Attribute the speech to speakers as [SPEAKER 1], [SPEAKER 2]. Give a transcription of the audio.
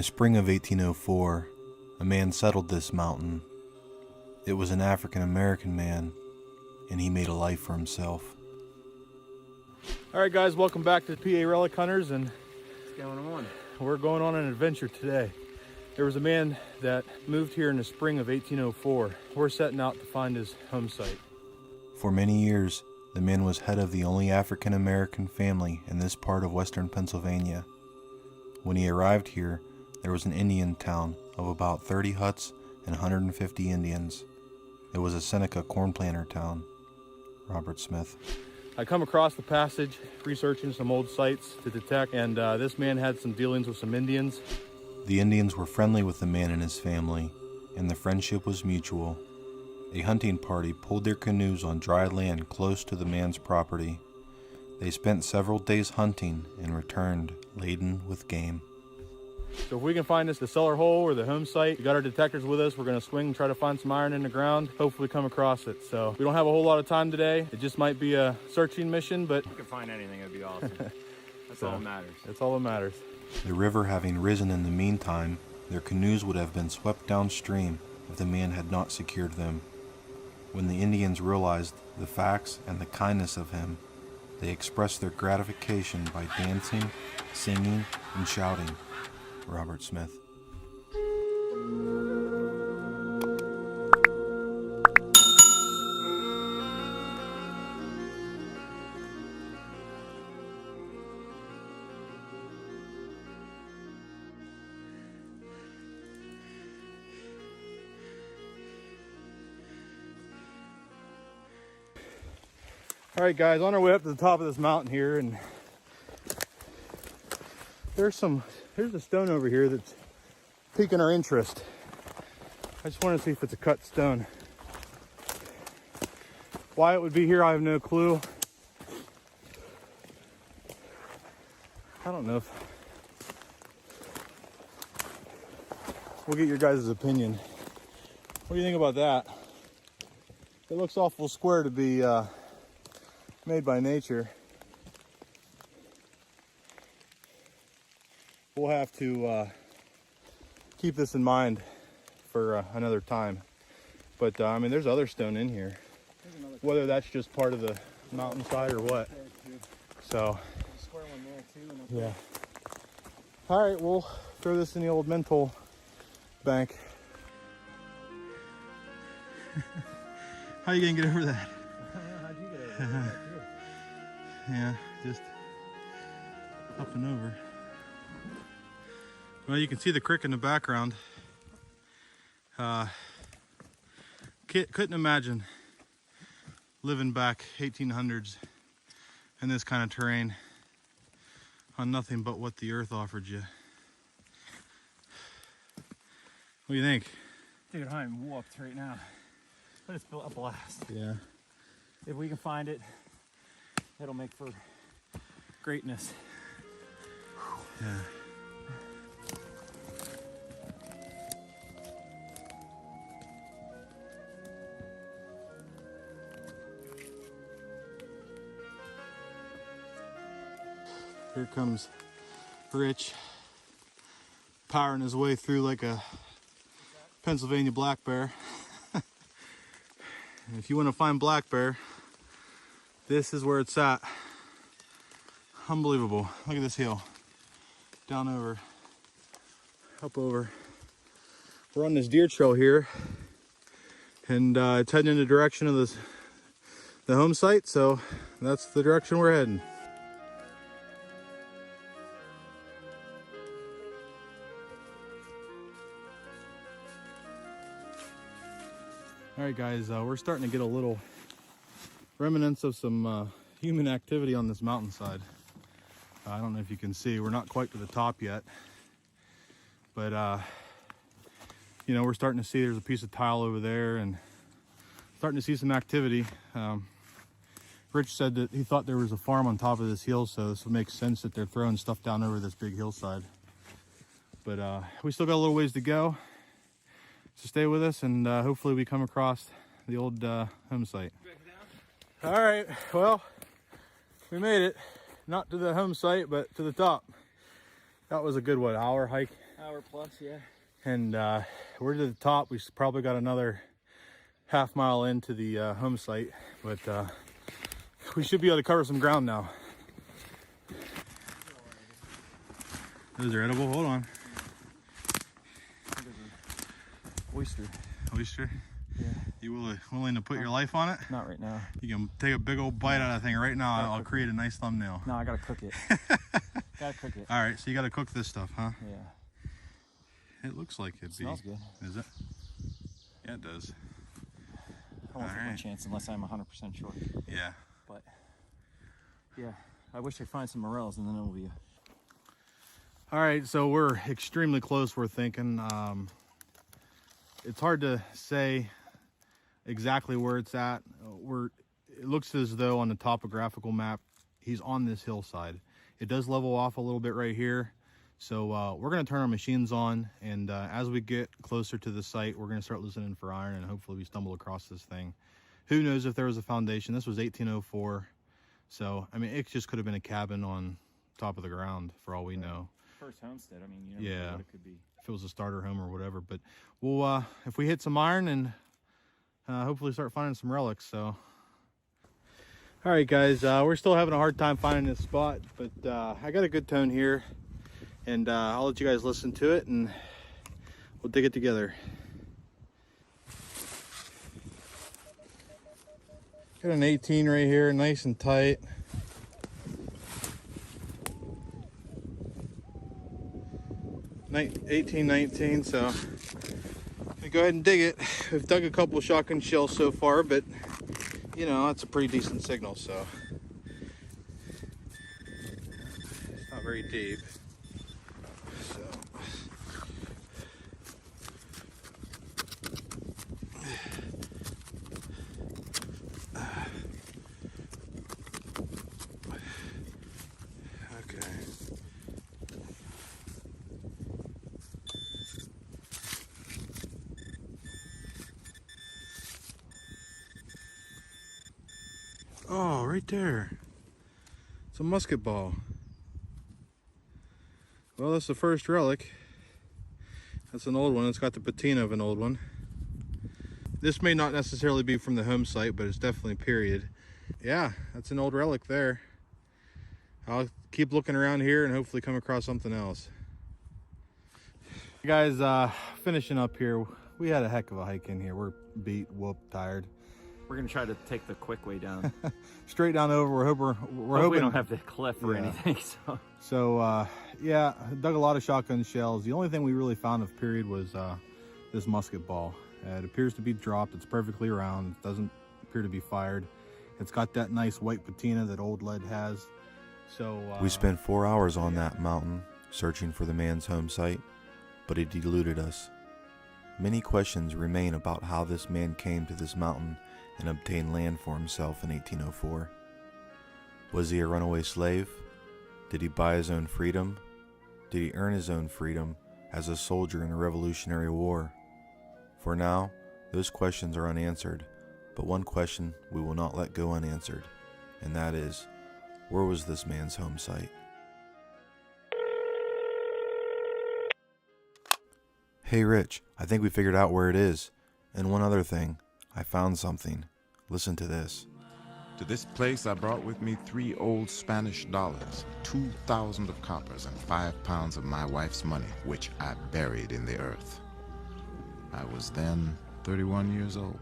[SPEAKER 1] the spring of 1804, a man settled this mountain. It was an African-American man, and he made a life for himself.
[SPEAKER 2] All right, guys, welcome back to PA Relic Hunters, and
[SPEAKER 3] What's going on?
[SPEAKER 2] we're going on an adventure today. There was a man that moved here in the spring of 1804. We're setting out to find his home site.
[SPEAKER 1] For many years, the man was head of the only African-American family in this part of western Pennsylvania. When he arrived here, there was an Indian town of about 30 huts and 150 Indians. It was a Seneca corn planter town. Robert Smith.
[SPEAKER 2] I come across the passage researching some old sites to detect, and this man had some dealings with some Indians.
[SPEAKER 1] The Indians were friendly with the man and his family, and the friendship was mutual. A hunting party pulled their canoes on dry land close to the man's property. They spent several days hunting and returned laden with game.
[SPEAKER 2] So if we can find us the cellar hole or the home site, we got our detectors with us. We're going to swing and try to find some iron in the ground, hopefully come across it. So we don't have a whole lot of time today. It just might be a searching mission, but
[SPEAKER 3] If you can find anything, it'd be awesome. That's all that matters.
[SPEAKER 2] that's all that matters.
[SPEAKER 1] The river having risen in the meantime, their canoes would have been swept downstream if the man had not secured them. When the Indians realized the facts and the kindness of him, they expressed their gratification by dancing, singing, and shouting. Robert Smith.
[SPEAKER 2] All right, guys, on our way up to the top of this mountain here, and here's a stone over here that's piquing our interest. I just want to see if it's a cut stone. Why it would be here, I have no clue. I don't know if we'll get your guys' opinion. What do you think about that? It looks awful square to be made by nature. We'll have to keep this in mind for another time. But I mean, there's other stone in here. Whether that's just part of the mountainside or what. So,
[SPEAKER 3] Square one there too.
[SPEAKER 2] yeah. All right, we'll throw this in the old mental bank. How are you gonna get over that?
[SPEAKER 3] How'd you get it?
[SPEAKER 2] Yeah, just up and over. Well, you can see the creek in the background. Couldn't imagine living back 1800s in this kind of terrain on nothing but what the earth offered you. What do you think?
[SPEAKER 3] Dude, I'm whooped right now. But it's built a blast.
[SPEAKER 2] Yeah.
[SPEAKER 3] If we can find it, it'll make for greatness.
[SPEAKER 2] Yeah. Here comes Rich, powering his way through like a Pennsylvania black bear. And if you want to find black bear, this is where it's at. Unbelievable. Look at this hill. Down over, up over. We're on this deer trail here, and it's heading in the direction of the home site, so that's the direction we're heading. All right, guys, we're starting to get a little remnants of some human activity on this mountainside. I don't know if you can see, we're not quite to the top yet, but you know, we're starting to see there's a piece of tile over there and starting to see some activity. Rich said that he thought there was a farm on top of this hill, so this would make sense that they're throwing stuff down over this big hillside. But we still got a little ways to go. So stay with us, and hopefully we come across the old home site. All right, well, we made it. Not to the home site, but to the top. That was a good, what, hour hike?
[SPEAKER 3] Hour plus, yeah.
[SPEAKER 2] And we're to the top. We probably got another half-mile into the home site, but we should be able to cover some ground now. Those are edible. Hold on.
[SPEAKER 3] Oyster.
[SPEAKER 2] Oyster?
[SPEAKER 3] Yeah.
[SPEAKER 2] You willing to put your life on it?
[SPEAKER 3] Not right now.
[SPEAKER 2] You can take a big old bite out of that thing right now. I'll create a nice thumbnail.
[SPEAKER 3] No, I gotta cook it. Gotta cook it.
[SPEAKER 2] All right, so you gotta cook this stuff, huh?
[SPEAKER 3] Yeah.
[SPEAKER 2] It looks like it'd be.
[SPEAKER 3] Smells good.
[SPEAKER 2] Is it? Yeah, it does.
[SPEAKER 3] I won't take my chance unless I'm 100% sure.
[SPEAKER 2] Yeah.
[SPEAKER 3] But yeah, I wish I'd find some morels and then it'll be.
[SPEAKER 2] All right, so we're extremely close. We're thinking. It's hard to say exactly where it's at. It looks as though on the topographical map, he's on this hillside. It does level off a little bit right here. So we're gonna turn our machines on, and as we get closer to the site, we're gonna start listening for iron, and hopefully we stumble across this thing. Who knows if there was a foundation? This was 1804. So, I mean, it just could have been a cabin on top of the ground for all we know.
[SPEAKER 3] First homestead, I mean, you never know what it could be.
[SPEAKER 2] If it was a starter home or whatever, but we'll if we hit some iron and hopefully start finding some relics. So all right guys, we're still having a hard time finding this spot, but I got a good tone here, and I'll let you guys listen to it and we'll dig it together. Got an 18 right here, nice and tight. Night 1819, so I'm go ahead and dig it. We've dug a couple of shotgun shells so far, but you know, that's a pretty decent signal, so it's not very deep. So okay. Oh, right there. It's a musket ball. Well, that's the first relic. That's an old one. It's got the patina of an old one. This may not necessarily be from the home site, but it's definitely period. Yeah, that's an old relic there. I'll keep looking around here and hopefully come across something else. Guys, finishing up here. We had a heck of a hike in here. We're beat, whooped, tired.
[SPEAKER 3] We're gonna try to take the quick way down.
[SPEAKER 2] Straight down over. We're hoping
[SPEAKER 3] we don't have the cliff or anything.
[SPEAKER 2] So yeah, dug a lot of shotgun shells. The only thing we really found of period was this musket ball. It appears to be dropped. It's perfectly round. It doesn't appear to be fired. It's got that nice white patina that old lead has. So
[SPEAKER 1] we spent 4 hours on that mountain searching for the man's home site, but it eluded us. Many questions remain about how this man came to this mountain and obtained land for himself in 1804. Was he a runaway slave? Did he buy his own freedom? Did he earn his own freedom as a soldier in the Revolutionary War? For now, those questions are unanswered, but one question we will not let go unanswered, and that is, where was this man's home site? Hey Rich, I think we figured out where it is. And one other thing, I found something. Listen to this.
[SPEAKER 4] To this place I brought with me 3 old Spanish dollars, 2,000 of coppers, and 5 pounds of my wife's money, which I buried in the earth. I was then 31 years old.